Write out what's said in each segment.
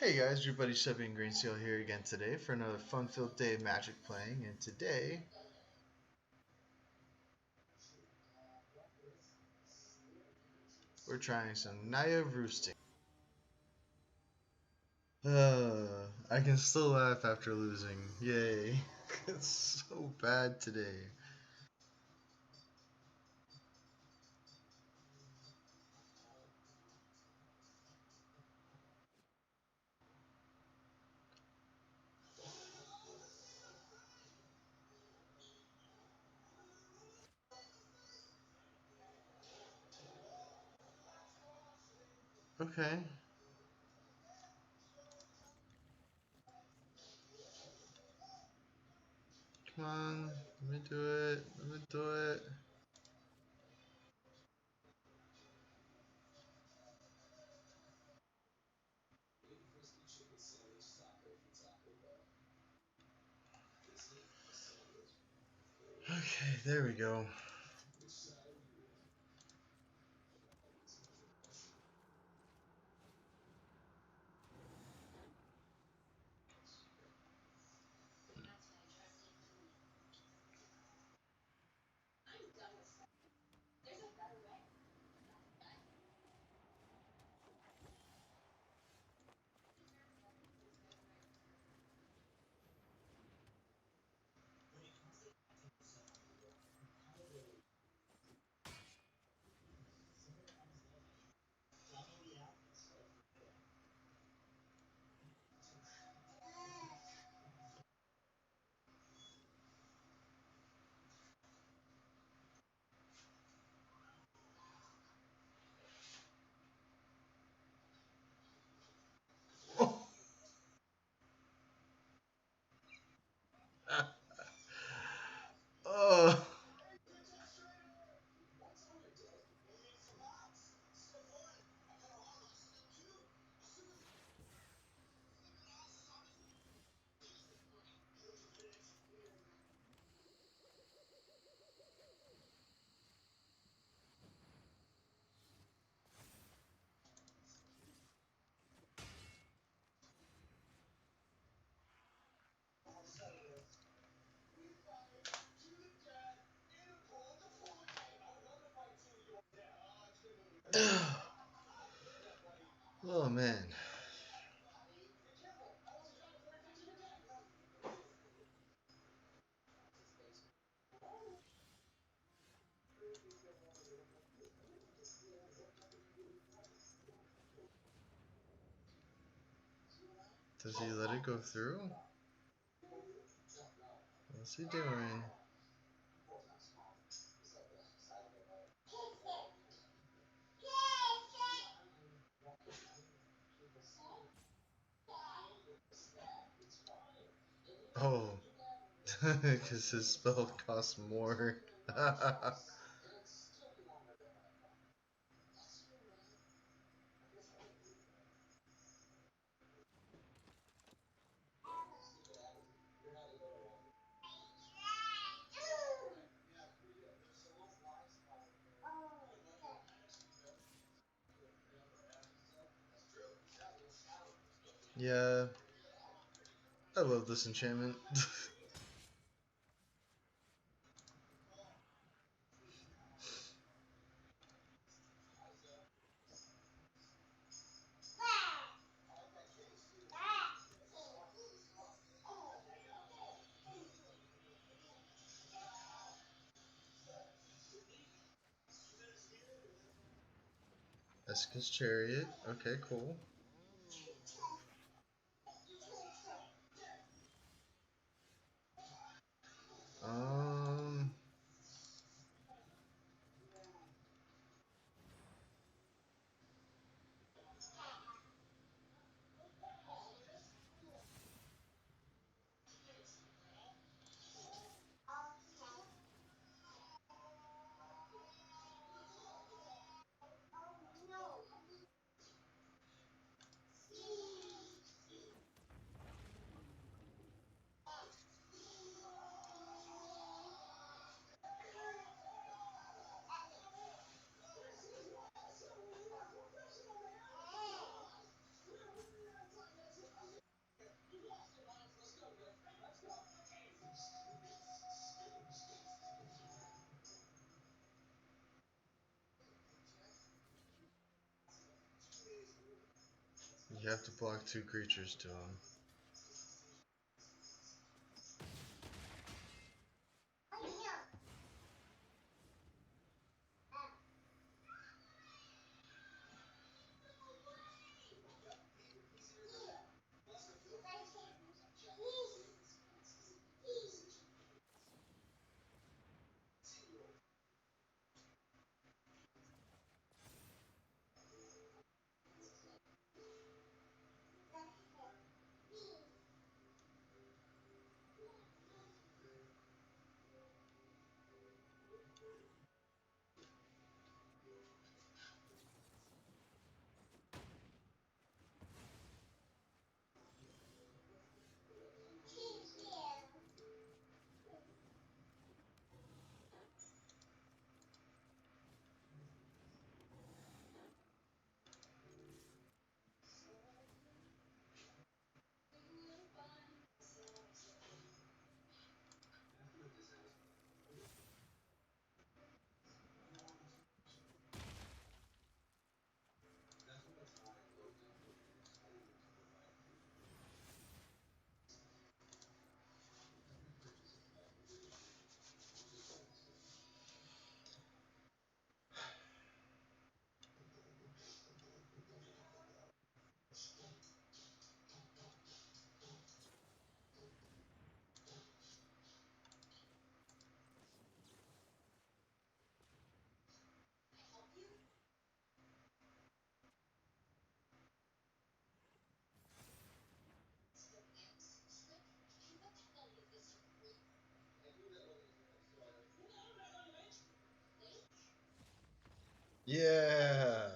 Hey guys, your buddy Chevy and Greensteel here again today for another fun-filled day of Magic playing, and today we're trying some Naya Roosting. I can still laugh after losing. Yay. It's so bad today. Okay. Come on. Let me do it. Let me do it. Okay, there we go. Oh. Oh man. Does he let it go through? What's he doing? Oh. Because his spell costs more. Yeah, I love this enchantment. Esca's Chariot. Okay, cool. Um, You have to block 2 creatures to him. Yeah.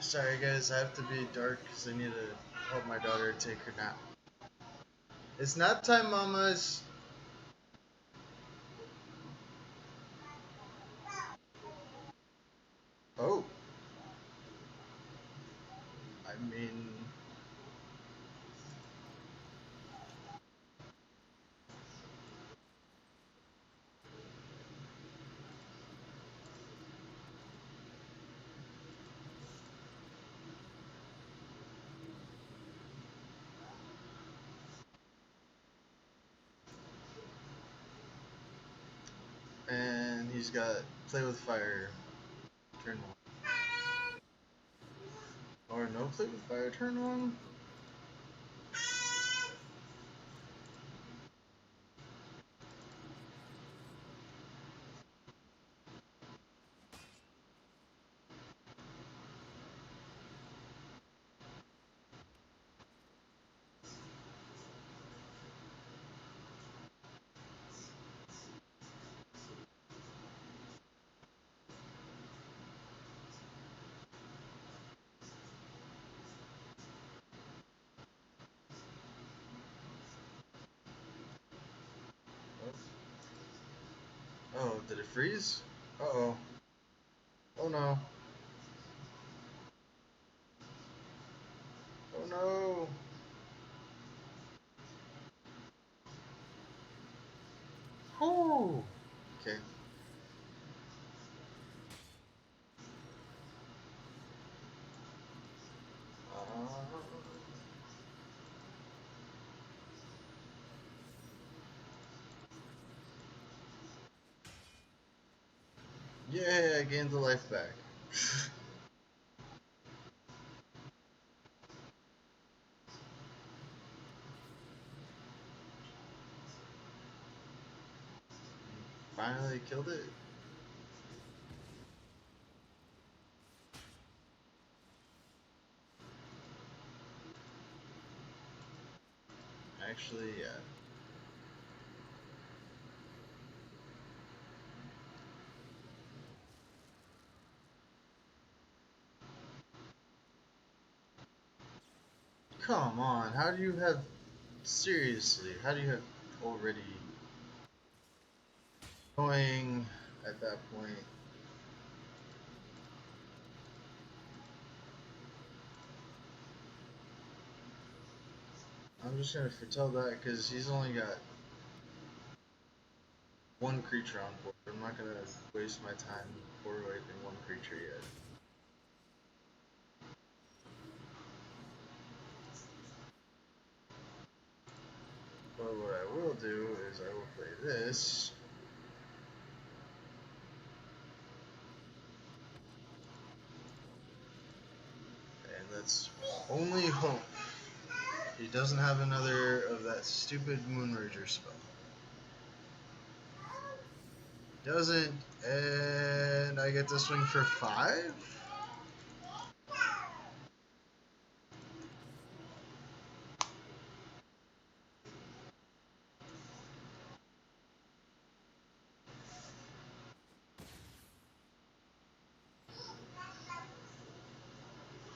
Sorry guys, I have to be dark because I need to help my daughter take her nap. It's nap time, mamas. Oh, I mean, and he's got play with fire. Turn on. Or no play with fire. Turn on. Oh, did it freeze? Uh oh. Oh no. Oh no. Oh. Okay. Uh, yeah, I gained the life back. Finally killed it. Actually, yeah. Come on, how do you have. Seriously, how do you have already. Going at that point? I'm just gonna foretell that because he's only got one creature on board. I'm not gonna waste my time board wiping one creature yet. But what I will do is I will play this. And let's only hope he doesn't have another of that stupid Moonrager spell. Doesn't, and I get to swing for 5?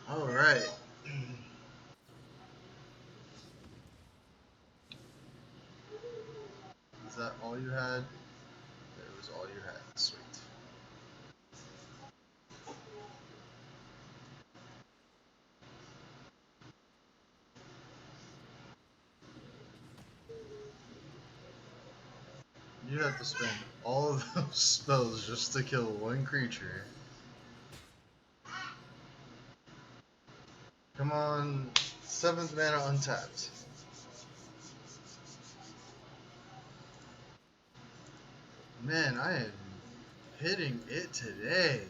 Alright. Is that all you had? That was all you had. Sweet. You have to spend all of those spells just to kill one creature. Come on, 7th mana untapped. Man, I am hitting it today.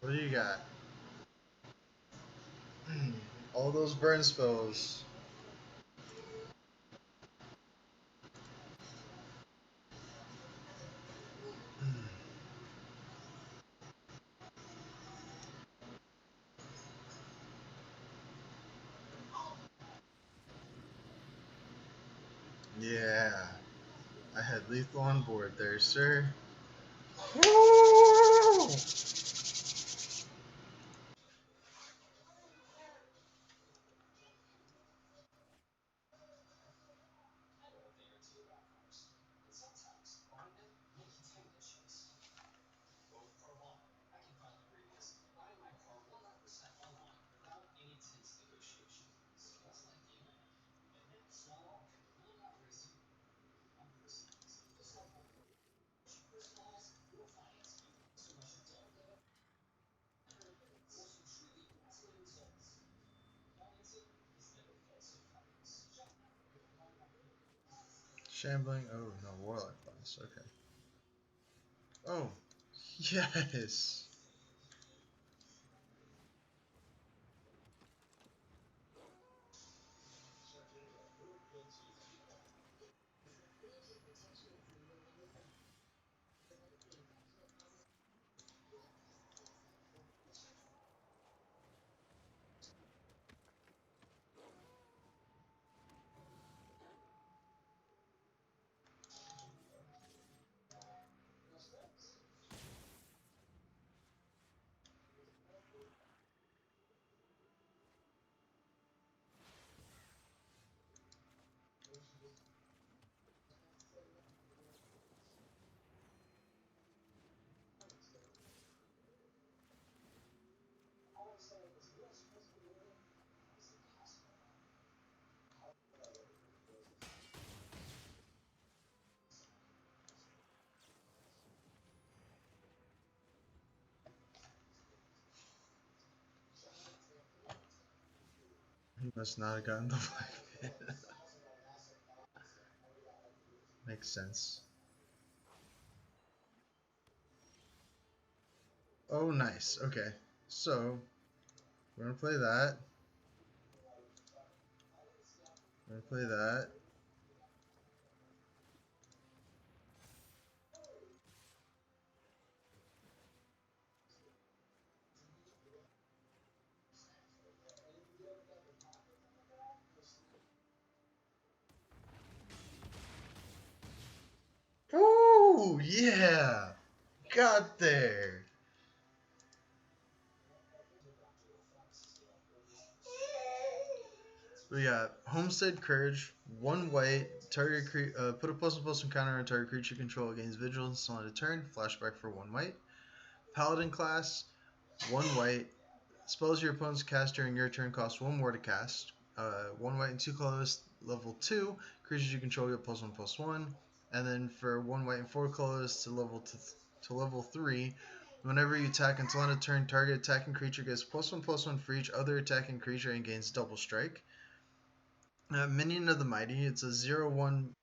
What do you got? All those burn spells. Yeah. I had lethal on board there, sir. Woo! Shambling. Oh, no, Warlock class. Okay. Oh, yes. He must not have gotten the black pit. Makes sense. Oh, nice. Okay. So, we're gonna play that. We're gonna play that. Oh, yeah! Got there! We got Homestead Courage, 1 white, target put a plus encounter on target creature control against vigilance on a turn, flashback for 1 white. Paladin class, 1 white, spells your opponent's cast during your turn cost 1 more to cast. 1 white and 2 colorless, level 2, creatures you control get +1/+1. And then for 1 white and 4 colorless to level 3, whenever you attack until end of turn, target attacking creature gets +1/+1 for each other attacking creature and gains double strike. Minion of the Mighty, it's a 0/1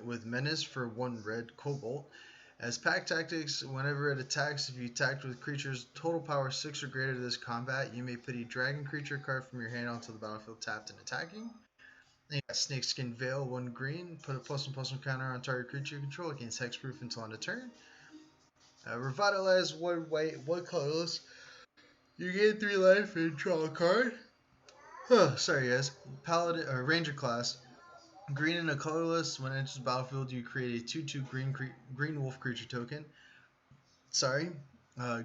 with Menace for 1 red Cobalt. As pack tactics, whenever it attacks, if you attacked with creatures total power 6 or greater this combat, you may put a dragon creature card from your hand onto the battlefield tapped and attacking. Then you got Snakeskin Veil, 1 green, put a +1/+1 counter on target creature control against hexproof until end of turn. Revitalize, 1 white, 1 colorless. You gain 3 life and draw a card. Sorry guys. Paladin or Ranger class. Green and a colorless. When it enters the battlefield, you create a 2/2 green wolf creature token.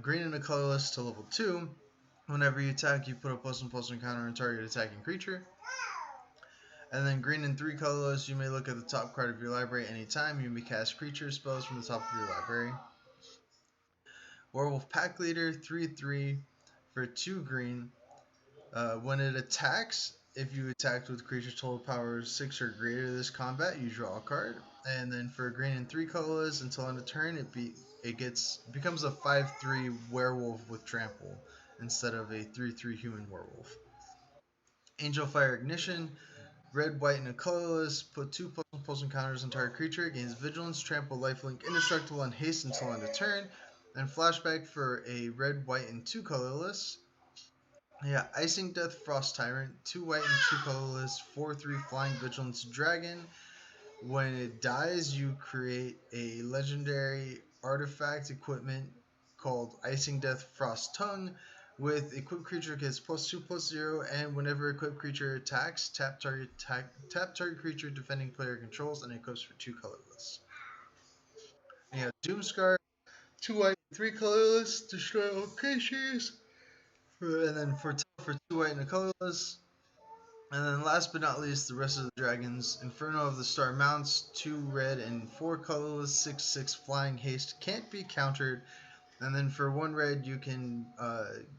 Green and a colorless to level 2. Whenever you attack, you put a +1/+1 counter on target attacking creature. And then green and 3 colorless, you may look at the top card of your library anytime. You may cast creature spells from the top of your library. Werewolf Pack Leader, 3/3 for 2 green. When it attacks, if you attacked with creature total power 6 or greater this combat, you draw a card. And then for green and 3 colorless, until end of turn, it becomes a 5/3 werewolf with trample instead of a 3/3 human werewolf. Angel Fire Ignition, red, white, and a colorless. Put 2 +1/+1 counters on target creature. Gains vigilance, trample, lifelink, indestructible, and haste until end of turn. And flashback for a red, white, and 2 colorless. Yeah, Icing Death Frost Tyrant, 2 white and 2 colorless, 4/3 flying vigilance dragon. When it dies, you create a legendary artifact equipment called Icing Death Frost Tongue. With equipped creature gets +2/+0, and whenever equipped creature attacks, tap target creature defending player controls, and it equips for 2 colorless. And you have Doomscar, 2 white, 3 colorless, destroy all creatures. And then for 2 white and a colorless. And then last but not least, the rest of the dragons. Inferno of the Star Mounts, 2 red and 4 colorless, 6/6 flying haste, can't be countered. And then for 1 red, you can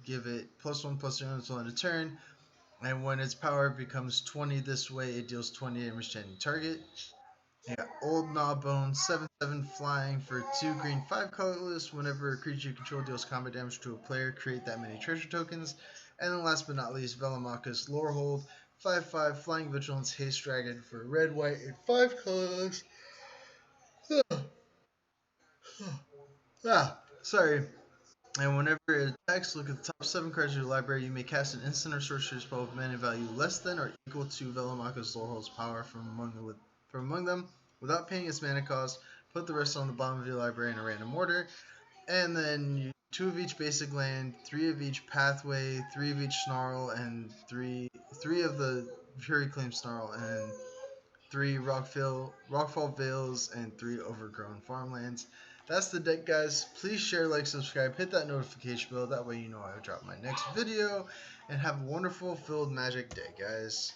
give it +1/+0 until end of turn. And when its power becomes 20 this way, it deals 20 damage to any target. Yeah, Old Gnawbone, 7/7 flying for 2 green, 5 colorless. Whenever a creature you control deals combat damage to a player, create that many treasure tokens. And then last but not least, Velomachus Lorehold, 5/5 flying vigilance haste dragon for red, white, and 5 colorless. Sorry. And whenever it attacks, look at the top 7 cards of your library. You may cast an instant or sorcery spell with mana value less than or equal to Velomachus Lorehold's power from among them without paying its mana cost. Put the rest on the bottom of your library in a random order. And then 2 of each basic land, 3 of each pathway, 3 of each snarl, and 3 of the Fury Claim snarl, and 3 Rockfall Vales, and 3 overgrown farmlands. That's the deck, guys. Please share, like, subscribe, hit that notification bell. That way you know I drop my next video. And have a wonderful filled magic day, guys.